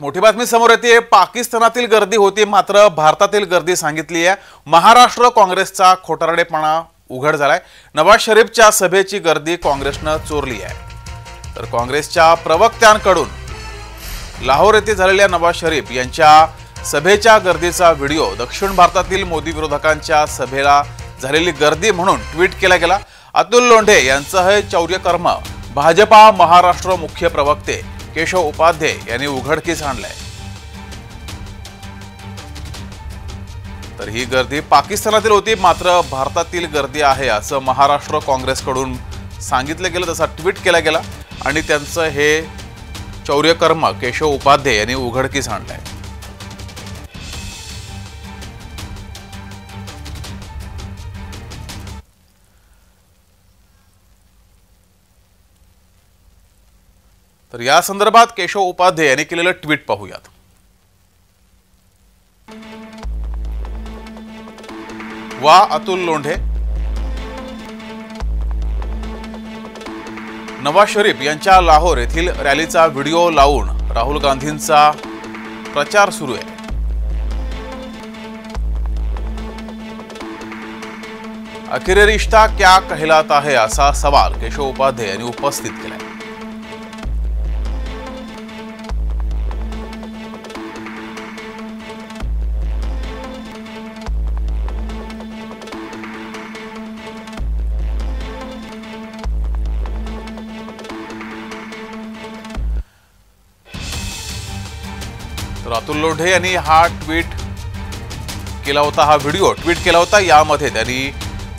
मोठी बातमी समोर येते। पाकिस्तानातील गर्दी होती मात्र भारतातील गर्दी सांगितली आहे। महाराष्ट्र काँग्रेसचा खोटारडेपणा उघड झालाय। नवाज शरीफच्या सभेची गर्दी काँग्रेसने चोरली आहे। तर काँग्रेसच्या प्रवक्त्यांकडून लाहोर येथे झालेल्या नवाज शरीफ यांच्या सभेच्या गर्दीचा व्हिडिओ दक्षिण भारतातील मोदी विरोधकांच्या सभेला झालेली गर्दी म्हणून ट्विट केला गेला। अतुल लोंढे यांचं हे चौर्यकर्म भाजपा महाराष्ट्र मुख्य प्रवक्ते केशव उपाध्याय यांनी उघडकीस आणलंय। तर ही गर्दी पाकिस्तानातील होती मात्र भारतातील गर्दी आहे असं महाराष्ट्र काँग्रेसकडून सांगितलं गेलं, तसा ट्विट केला गेला आणि त्यांचं हे चौर्यकर्म केशव उपाध्याय यांनी उघडकीस आणलंय। तर या संदर्भात केशव उपाध्याय यांनी केलेलं ट्विट पाहूयात। वा अतुल लोंढे, नवाज शरीफ यांच्या लाहोर येथील रॅलीचा व्हिडिओ लावून राहुल गांधींचा प्रचार सुरू आहे। आखिर रिश्ता क्या कहलाता है असा सवाल केशव उपाध्याय यांनी उपस्थित केलाय। तर अतुल लोंढे यांनी हा ट्विट केला होता, हा व्हिडिओ ट्विट केला होता। यामध्ये त्यांनी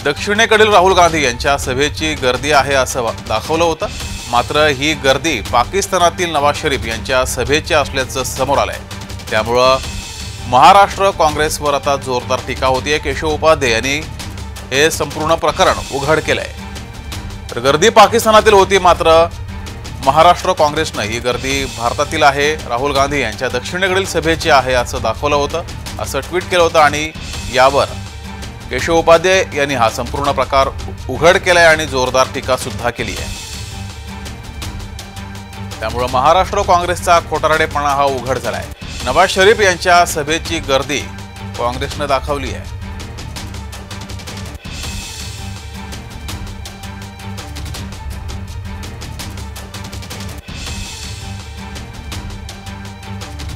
दक्षिणेकडील राहुल गांधी यांच्या सभेची गर्दी आहे असं दाखवलं होतं, मात्र ही गर्दी पाकिस्तानातील नवाज शरीफ यांच्या सभेची असल्याचं समोर आलंय। त्यामुळे महाराष्ट्र काँग्रेसवर आता जोरदार टीका होतीये। केशव उपाध्याय यांनी हे संपूर्ण प्रकरण उघड केलंय। तर गर्दी पाकिस्तानातील होती मात्र महाराष्ट्र काँग्रेसने ही गर्दी भारतातील आहे, राहुल गांधी यांच्या दक्षिणेकडील सभेची आहे असं दाखवलं होतं, असं ट्विट केलं होतं आणि यावर केशव उपाध्याय यांनी हा संपूर्ण प्रकार उघड केलाय आणि जोरदार टीका सुद्धा केली आहे। त्यामुळे महाराष्ट्र काँग्रेसचा खोटारडेपणा हा उघड झालाय। नवाज शरीफ यांच्या सभेची गर्दी काँग्रेसने दाखवली आहे।